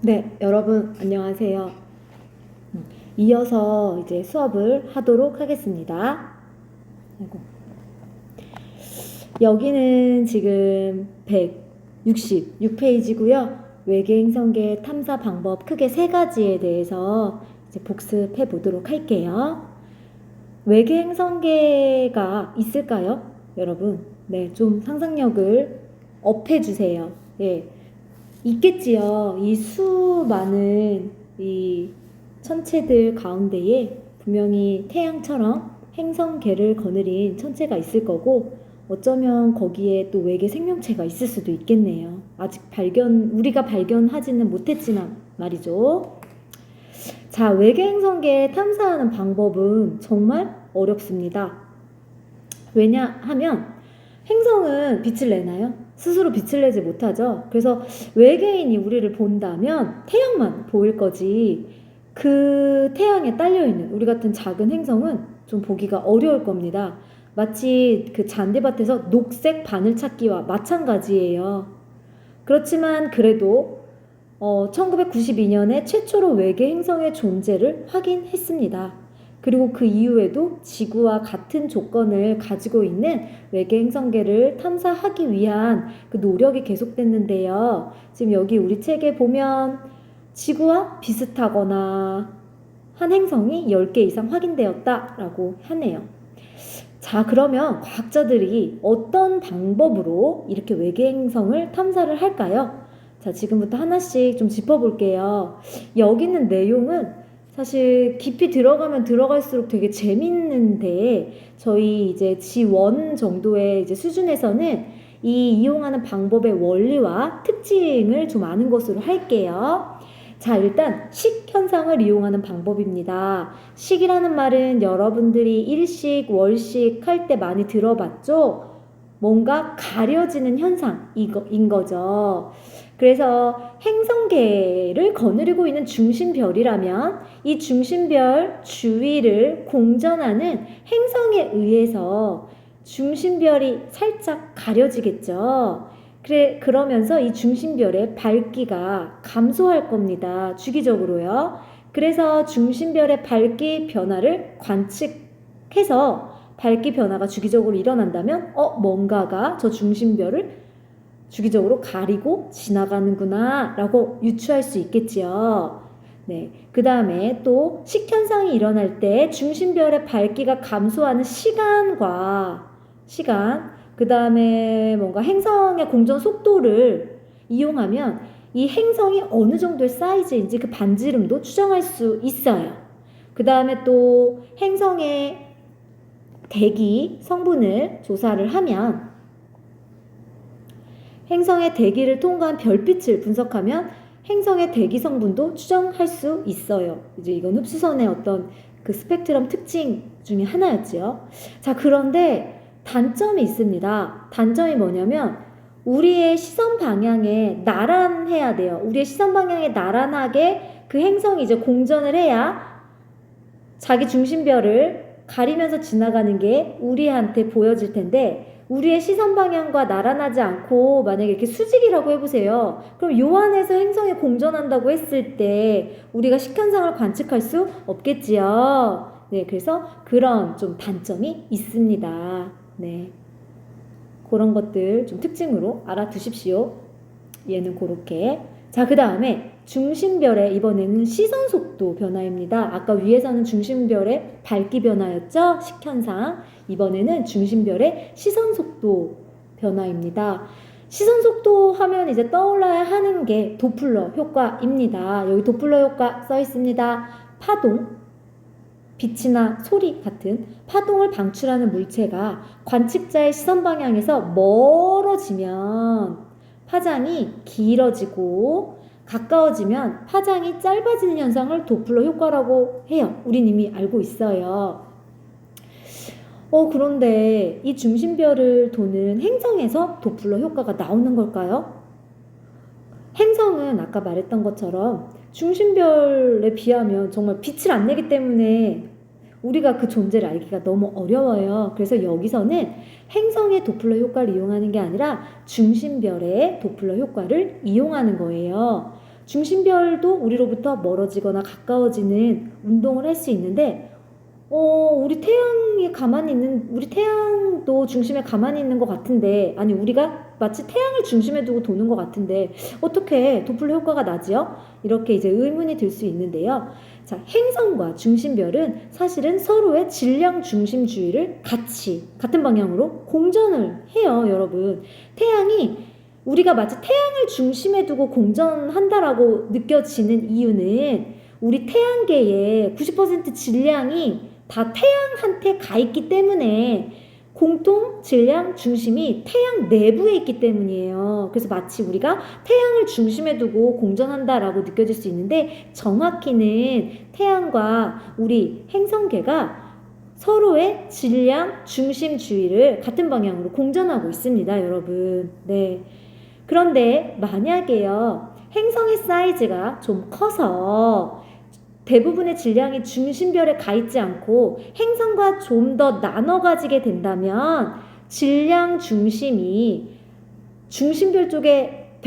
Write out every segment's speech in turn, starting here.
네, 여러분 안녕하세요. 이어서 이제 수업을 하도록 하겠습니다. 아이고. 여기는 지금 166페이지고요. 외계 행성계 탐사 방법 크게 세 가지에 대해서 이제 복습해 보도록 할게요. 외계 행성계가 있을까요? 여러분, 네, 좀 상상력을 업해 주세요. 예. 있겠지요. 이 수많은 이 천체들 가운데에 분명히 태양처럼 행성계를 거느린 천체가 있을 거고, 어쩌면 거기에 또 외계 생명체가 있을 수도 있겠네요. 아직 우리가 발견하지는 못했지만 말이죠. 자, 외계 행성계 탐사하는 방법은 정말 어렵습니다. 왜냐하면 행성은 빛을 내나요? 스스로 빛을 내지 못하죠. 그래서 외계인이 우리를 본다면 태양만 보일 거지, 그 태양에 딸려있는 우리 같은 작은 행성은 좀 보기가 어려울 겁니다. 마치 그 잔디밭에서 녹색 바늘 찾기와 마찬가지예요. 그렇지만 그래도 1992년에 최초로 외계 행성의 존재를 확인했습니다. 그리고 그 이후에도 지구와 같은 조건을 가지고 있는 외계 행성계를 탐사하기 위한 그 노력이 계속됐는데요. 지금 여기 우리 책에 보면 지구와 비슷하거나 한 행성이 10개 이상 확인되었다라고 하네요. 자, 그러면 과학자들이 어떤 방법으로 이렇게 외계 행성을 탐사를 할까요? 자, 지금부터 하나씩 좀 짚어볼게요. 여기 있는 내용은 사실 깊이 들어가면 들어갈수록 되게 재밌는데, 저희 이제 G1 정도의 이제 수준에서는 이 이용하는 방법의 원리와 특징을 좀 아는 것으로 할게요. 자, 일단 식 현상을 이용하는 방법입니다. 식이라는 말은 여러분들이 일식, 월식 할 때 많이 들어봤죠? 뭔가 가려지는 현상인 거죠. 그래서 행성계를 거느리고 있는 중심별이라면 이 중심별 주위를 공전하는 행성에 의해서 중심별이 살짝 가려지겠죠. 그러면서 이 중심별의 밝기가 감소할 겁니다. 주기적으로요. 그래서 중심별의 밝기 변화를 관측해서 밝기 변화가 주기적으로 일어난다면 뭔가가 저 중심별을 주기적으로 가리고 지나가는구나 라고 유추할 수 있겠지요. 네, 그 다음에 또 식현상이 일어날 때 중심별의 밝기가 감소하는 시간, 그 다음에 뭔가 행성의 공전 속도를 이용하면 이 행성이 어느 정도의 사이즈인지 그 반지름도 추정할 수 있어요. 그 다음에 또 행성의 대기 성분을 조사를 하면 행성의 대기를 통과한 별빛을 분석하면 행성의 대기 성분도 추정할 수 있어요. 이제 이건 흡수선의 어떤 그 스펙트럼 특징 중에 하나였지요. 자, 그런데 단점이 있습니다. 단점이 뭐냐면 우리의 시선 방향에 나란해야 돼요. 우리의 시선 방향에 나란하게 그 행성이 이제 공전을 해야 자기 중심별을 가리면서 지나가는 게 우리한테 보여질 텐데, 우리의 시선 방향과 나란하지 않고 만약에 이렇게 수직이라고 해보세요. 그럼 요 안에서 행성이 공전한다고 했을 때 우리가 식현상을 관측할 수 없겠지요. 네, 그래서 그런 좀 단점이 있습니다. 네, 그런 것들 좀 특징으로 알아두십시오. 얘는 그렇게. 자, 그 다음에 중심별의 이번에는 시선 속도 변화입니다. 아까 위에서는 중심별의 밝기 변화였죠? 식현상. 이번에는 중심별의 시선 속도 변화입니다. 시선 속도 하면 이제 떠올라야 하는 게 도플러 효과입니다. 여기 도플러 효과 써 있습니다. 파동, 빛이나 소리 같은 파동을 방출하는 물체가 관측자의 시선 방향에서 멀어지면 파장이 길어지고 가까워지면 파장이 짧아지는 현상을 도플러 효과라고 해요. 우린 이미 알고 있어요. 그런데 이 중심별을 도는 행성에서 도플러 효과가 나오는 걸까요? 행성은 아까 말했던 것처럼 중심별에 비하면 정말 빛을 안 내기 때문에 우리가 그 존재를 알기가 너무 어려워요. 그래서 여기서는 행성의 도플러 효과를 이용하는 게 아니라 중심별의 도플러 효과를 이용하는 거예요. 중심별도 우리로부터 멀어지거나 가까워지는 운동을 할 수 있는데 우리 태양도 중심에 가만히 있는 것 같은데, 아니, 우리가 마치 태양을 중심에 두고 도는 것 같은데, 어떻게 도플러 효과가 나지요? 이렇게 이제 의문이 들 수 있는데요. 자, 행성과 중심별은 사실은 서로의 질량 중심주의를 같은 방향으로 공전을 해요, 여러분. 우리가 마치 태양을 중심에 두고 공전한다라고 느껴지는 이유는 우리 태양계의 90% 질량이 다 태양한테 가 있기 때문에 공통 질량 중심이 태양 내부에 있기 때문이에요. 그래서 마치 우리가 태양을 중심에 두고 공전한다라고 느껴질 수 있는데, 정확히는 태양과 우리 행성계가 서로의 질량 중심주의를 같은 방향으로 공전하고 있습니다, 여러분. 네. 그런데 만약에요, 행성의 사이즈가 좀 커서 대부분의 질량이 중심별에 가 있지 않고 행성과 좀 더 나눠 가지게 된다면 질량 중심이 중심별 쪽에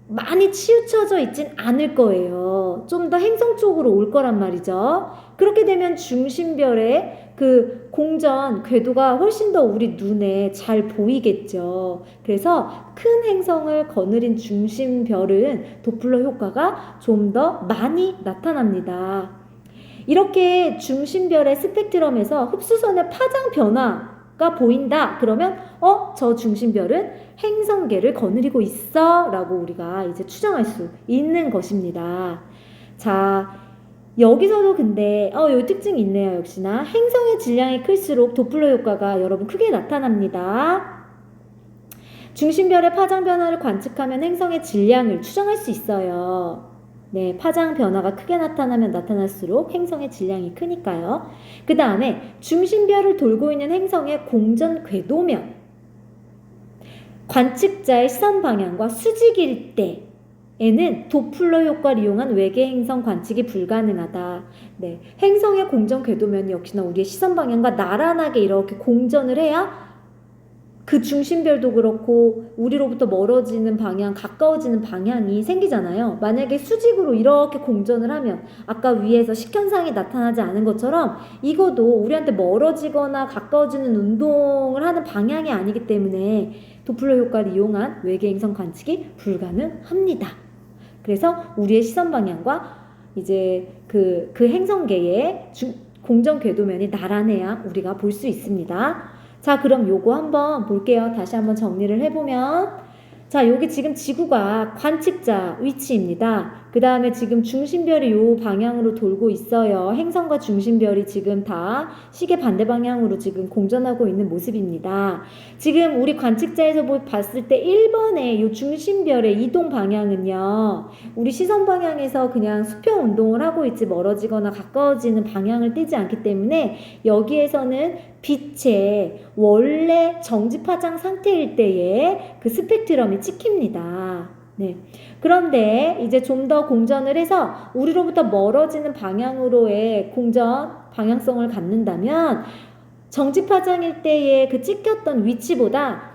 많이 치우쳐져 있진 않을 거예요. 좀 더 행성 쪽으로 올 거란 말이죠. 그렇게 되면 중심별의 그 공전 궤도가 훨씬 더 우리 눈에 잘 보이겠죠. 그래서 큰 행성을 거느린 중심별은 도플러 효과가 좀 더 많이 나타납니다. 이렇게 중심별의 스펙트럼에서 흡수선의 파장 변화가 보인다. 그러면 저 중심별은 행성계를 거느리고 있어 라고 우리가 이제 추정할 수 있는 것입니다. 자, 여기서도 근데 요 특징이 있네요. 역시나 행성의 질량이 클수록 도플러 효과가 여러분 크게 나타납니다. 중심별의 파장 변화를 관측하면 행성의 질량을 추정할 수 있어요. 네, 파장 변화가 크게 나타나면 나타날수록 행성의 질량이 크니까요. 그 다음에 중심별을 돌고 있는 행성의 공전 궤도면 관측자의 시선 방향과 수직일 때에는 도플러 효과를 이용한 외계 행성 관측이 불가능하다. 네, 행성의 공전 궤도면이 역시나 우리의 시선 방향과 나란하게 이렇게 공전을 해야 그 중심별도 그렇고 우리로부터 멀어지는 방향, 가까워지는 방향이 생기잖아요. 만약에 수직으로 이렇게 공전을 하면 아까 위에서 식현상이 나타나지 않은 것처럼 이것도 우리한테 멀어지거나 가까워지는 운동을 하는 방향이 아니기 때문에 도플러 효과를 이용한 외계 행성 관측이 불가능합니다. 그래서 우리의 시선 방향과 이제 그 행성계의 공전 궤도면이 나란해야 우리가 볼 수 있습니다. 자, 그럼 요거 한번 볼게요. 다시 한번 정리를 해보면, 자, 여기 지금 지구가 관측자 위치입니다. 그 다음에 지금 중심별이 요 방향으로 돌고 있어요. 행성과 중심별이 지금 다 시계 반대 방향으로 지금 공전하고 있는 모습입니다. 지금 우리 관측자에서 봤을 때 1번의 요 중심별의 이동 방향은요, 우리 시선 방향에서 그냥 수평 운동을 하고 있지 멀어지거나 가까워지는 방향을 띠지 않기 때문에 여기에서는 빛의 원래 정지파장 상태일 때의 그 스펙트럼이 찍힙니다. 네. 그런데 이제 좀 더 공전을 해서 우리로부터 멀어지는 방향으로의 공전 방향성을 갖는다면 정지파장일 때의 그 찍혔던 위치보다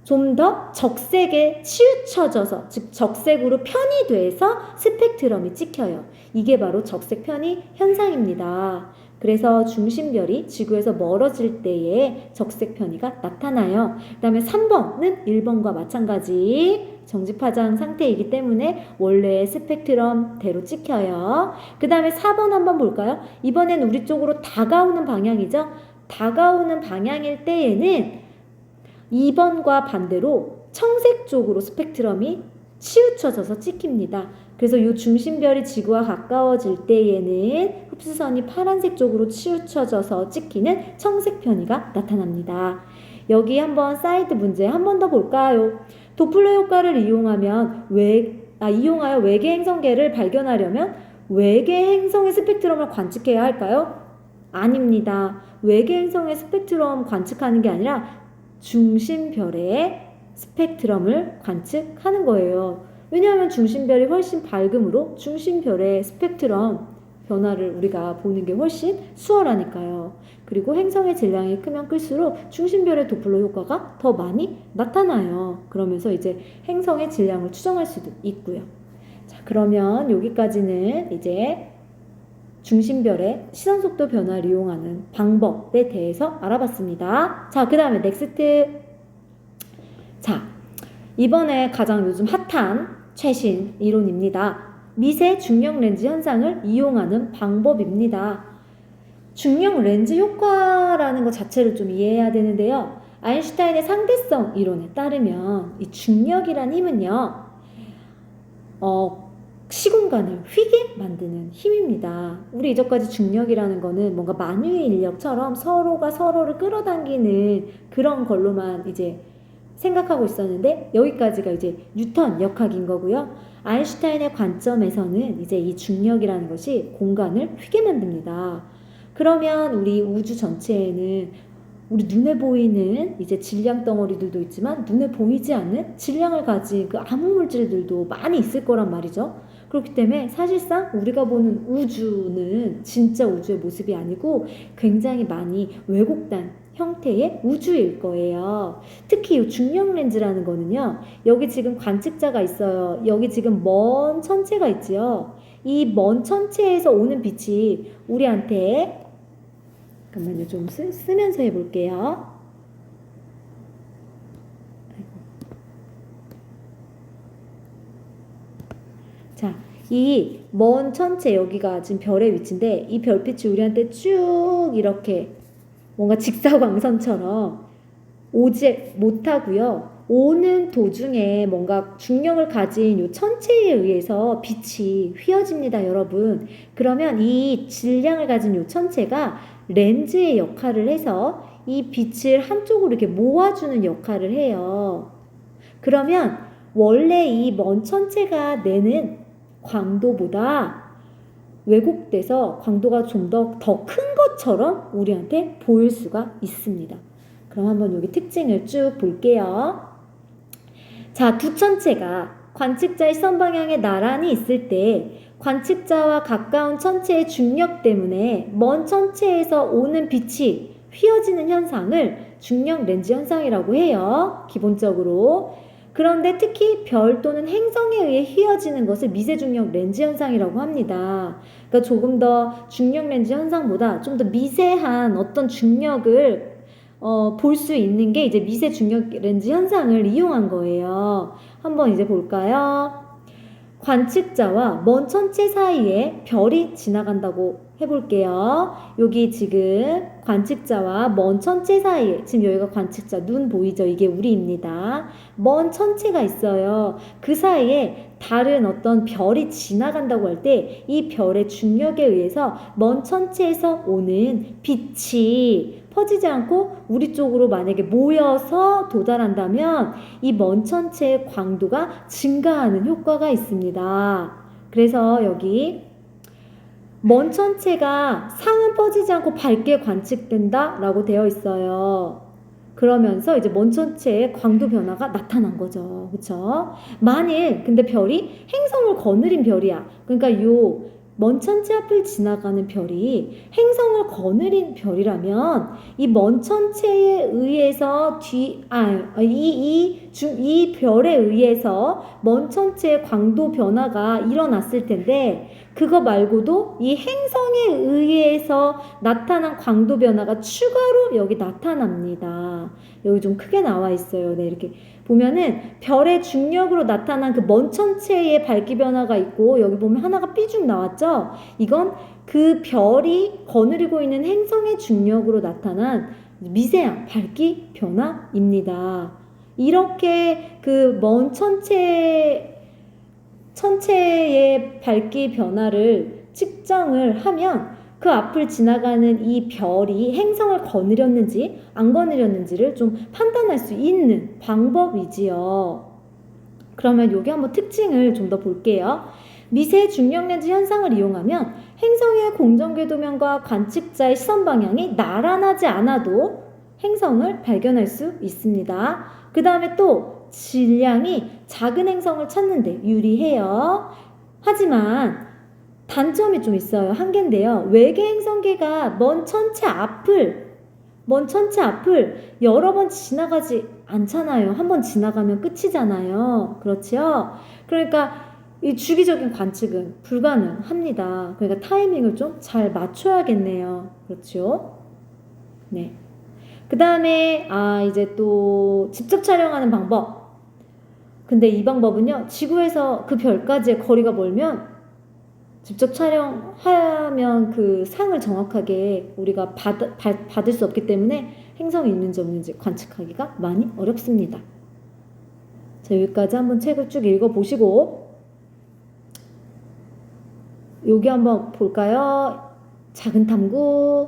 좀 더 적색에 치우쳐져서, 즉 적색으로 편이 돼서 스펙트럼이 찍혀요. 이게 바로 적색 편의 현상입니다. 그래서 중심별이 지구에서 멀어질 때에 적색 편의가 나타나요. 그 다음에 3번은 1번과 마찬가지 정지파장 상태이기 때문에 원래의 스펙트럼대로 찍혀요. 그 다음에 4번 한번 볼까요? 이번엔 우리 쪽으로 다가오는 방향이죠. 다가오는 방향일 때에는 2번과 반대로 청색 쪽으로 스펙트럼이 치우쳐져서 찍힙니다. 그래서 이 중심별이 지구와 가까워질 때에는 흡수선이 파란색 쪽으로 치우쳐져서 찍히는 청색 편의가 나타납니다. 여기 한번 사이드 문제 한 번 더 볼까요? 도플러 효과를 이용하여 외계 행성계를 발견하려면 외계 행성의 스펙트럼을 관측해야 할까요? 아닙니다. 외계 행성의 스펙트럼 관측하는 게 아니라 중심별의 스펙트럼을 관측하는 거예요. 왜냐하면 중심별이 훨씬 밝음으로 중심별의 스펙트럼 변화를 우리가 보는 게 훨씬 수월하니까요. 그리고 행성의 질량이 크면 클수록 중심별의 도플러 효과가 더 많이 나타나요. 그러면서 이제 행성의 질량을 추정할 수도 있고요. 자, 그러면 여기까지는 이제 중심별의 시선속도 변화를 이용하는 방법에 대해서 알아봤습니다. 자, 그 다음에 넥스트. 자, 이번에 가장 요즘 핫한 최신 이론입니다. 미세 중력 렌즈 현상을 이용하는 방법입니다. 중력 렌즈 효과라는 것 자체를 좀 이해해야 되는데요. 아인슈타인의 상대성 이론에 따르면 이 중력이란 힘은요, 시공간을 휘게 만드는 힘입니다. 우리 이전까지 중력이라는 거는 뭔가 만유의 인력처럼 서로가 서로를 끌어당기는 그런 걸로만 이제 생각하고 있었는데, 여기까지가 이제 뉴턴 역학인 거고요. 아인슈타인의 관점에서는 이제 이 중력이라는 것이 공간을 휘게 만듭니다. 그러면 우리 우주 전체에는 우리 눈에 보이는 이제 질량 덩어리들도 있지만 눈에 보이지 않는 질량을 가진 그 암흑 물질들도 많이 있을 거란 말이죠. 그렇기 때문에 사실상 우리가 보는 우주는 진짜 우주의 모습이 아니고 굉장히 많이 왜곡된 형태의 우주일 거예요. 특히 이 중력 렌즈라는 거는요, 여기 지금 관측자가 있어요. 여기 지금 먼 천체가 있지요. 이 먼 천체에서 오는 빛이 우리한테, 잠깐만요, 좀 쓰면서 해볼게요. 자, 이 먼 천체, 여기가 지금 별의 위치인데 이 별빛이 우리한테 쭉 이렇게 뭔가 직사광선처럼 오지 못하고요. 오는 도중에 뭔가 중력을 가진 이 천체에 의해서 빛이 휘어집니다, 여러분. 그러면 이 질량을 가진 이 천체가 렌즈의 역할을 해서 이 빛을 한쪽으로 이렇게 모아주는 역할을 해요. 그러면 원래 이 먼 천체가 내는 광도보다 왜곡돼서 광도가 좀 더 큰 것처럼 우리한테 보일 수가 있습니다. 그럼 한번 여기 특징을 쭉 볼게요. 자, 두 천체가 관측자의 시선 방향에 나란히 있을 때 관측자와 가까운 천체의 중력 때문에 먼 천체에서 오는 빛이 휘어지는 현상을 중력 렌즈 현상이라고 해요. 기본적으로. 그런데 특히 별 또는 행성에 의해 휘어지는 것을 미세중력 렌즈 현상이라고 합니다. 그러니까 조금 더 중력 렌즈 현상보다 좀 더 미세한 어떤 중력을 볼 수 있는 게 이제 미세중력 렌즈 현상을 이용한 거예요. 한번 이제 볼까요? 관측자와 먼 천체 사이에 별이 지나간다고 해볼게요. 여기 지금 관측자와 먼 천체 사이에, 지금 여기가 관측자 눈 보이죠? 이게 우리입니다. 먼 천체가 있어요. 그 사이에 다른 어떤 별이 지나간다고 할 때 이 별의 중력에 의해서 먼 천체에서 오는 빛이 퍼지지 않고 우리 쪽으로 만약에 모여서 도달한다면 이 먼 천체의 광도가 증가하는 효과가 있습니다. 그래서 여기 먼 천체가 상은 퍼지지 않고 밝게 관측된다 라고 되어 있어요. 그러면서 이제 먼 천체의 광도 변화가 나타난 거죠. 그쵸? 만일 근데 별이 행성을 거느린 별이야. 그러니까 요 먼 천체 앞을 지나가는 별이 행성을 거느린 별이라면 이 먼 천체에 의해서 이 별에 의해서 먼 천체의 광도 변화가 일어났을 텐데, 그거 말고도 이 행성에 의해서 나타난 광도 변화가 추가로 여기 나타납니다. 여기 좀 크게 나와 있어요. 네, 이렇게 보면은 별의 중력으로 나타난 그 먼 천체의 밝기 변화가 있고, 여기 보면 하나가 삐죽 나왔죠? 이건 그 별이 거느리고 있는 행성의 중력으로 나타난 미세한 밝기 변화입니다. 이렇게 그 먼 천체의 밝기 변화를 측정을 하면 그 앞을 지나가는 이 별이 행성을 거느렸는지 안 거느렸는지를 좀 판단할 수 있는 방법이지요. 그러면 여기 한번 특징을 좀 더 볼게요. 미세 중력 렌즈 현상을 이용하면 행성의 공정궤도면과 관측자의 시선 방향이 나란하지 않아도 행성을 발견할 수 있습니다. 그 다음에 또 질량이 작은 행성을 찾는데 유리해요. 하지만 단점이 좀 있어요. 한계인데요. 외계 행성계가 먼 천체 앞을 여러 번 지나가지 않잖아요. 한 번 지나가면 끝이잖아요. 그렇죠? 그러니까 이 주기적인 관측은 불가능합니다. 그러니까 타이밍을 좀 잘 맞춰야겠네요. 그렇죠? 네. 그 다음에 이제 또 직접 촬영하는 방법. 근데 이 방법은요, 지구에서 그 별까지의 거리가 멀면 직접 촬영하면 그 상을 정확하게 우리가 받을 수 없기 때문에 행성이 있는지 없는지 관측하기가 많이 어렵습니다. 자, 여기까지 한번 책을 쭉 읽어보시고 여기 한번 볼까요? 작은 탐구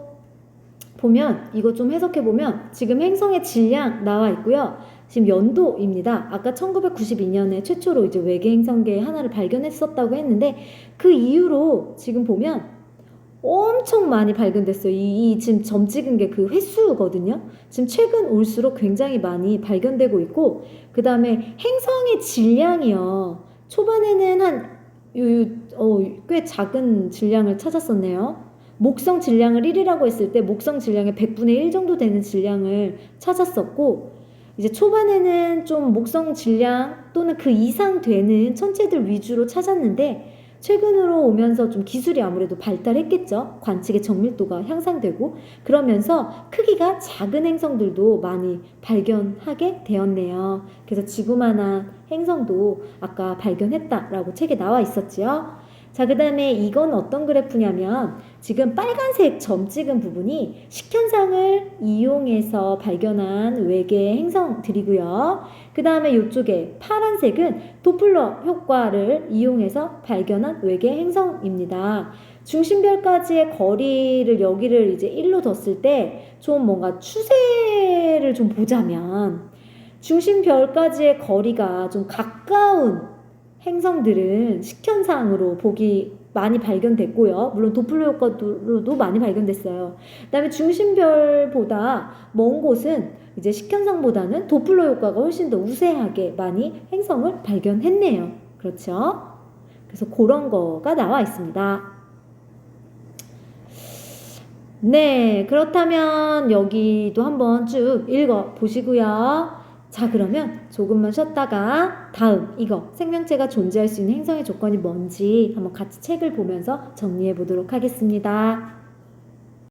보면 이거 좀 해석해보면 지금 행성의 질량 나와 있고요. 지금 연도입니다. 아까 1992년에 최초로 이제 외계 행성계 하나를 발견했었다고 했는데 그 이후로 지금 보면 엄청 많이 발견됐어요. 이 지금 점 찍은 게 그 횟수거든요. 지금 최근 올수록 굉장히 많이 발견되고 있고 그 다음에 행성의 질량이요. 초반에는 꽤 작은 질량을 찾았었네요. 목성 질량을 1이라고 했을 때 목성 질량의 100분의 1 정도 되는 질량을 찾았었고 이제 초반에는 좀 목성 질량 또는 그 이상 되는 천체들 위주로 찾았는데 최근으로 오면서 좀 기술이 아무래도 발달했겠죠. 관측의 정밀도가 향상되고 그러면서 크기가 작은 행성들도 많이 발견하게 되었네요. 그래서 지구만한 행성도 아까 발견했다라고 책에 나와 있었지요. 자, 그 다음에 이건 어떤 그래프냐면 지금 빨간색 점 찍은 부분이 식현상을 이용해서 발견한 외계 행성들이고요. 그 다음에 이쪽에 파란색은 도플러 효과를 이용해서 발견한 외계 행성입니다. 중심별까지의 거리를 여기를 이제 1로 뒀을 때 좀 뭔가 추세를 좀 보자면 중심별까지의 거리가 좀 가까운 행성들은 식현상으로 보기 많이 발견됐고요. 물론 도플러 효과로도 많이 발견됐어요. 그 다음에 중심별보다 먼 곳은 이제 식현상보다는 도플러 효과가 훨씬 더 우세하게 많이 행성을 발견했네요. 그렇죠? 그래서 그런 거가 나와 있습니다. 네, 그렇다면 여기도 한번 쭉 읽어 보시고요. 자, 그러면 조금만 쉬었다가 다음 이거 생명체가 존재할 수 있는 행성의 조건이 뭔지 한번 같이 책을 보면서 정리해 보도록 하겠습니다.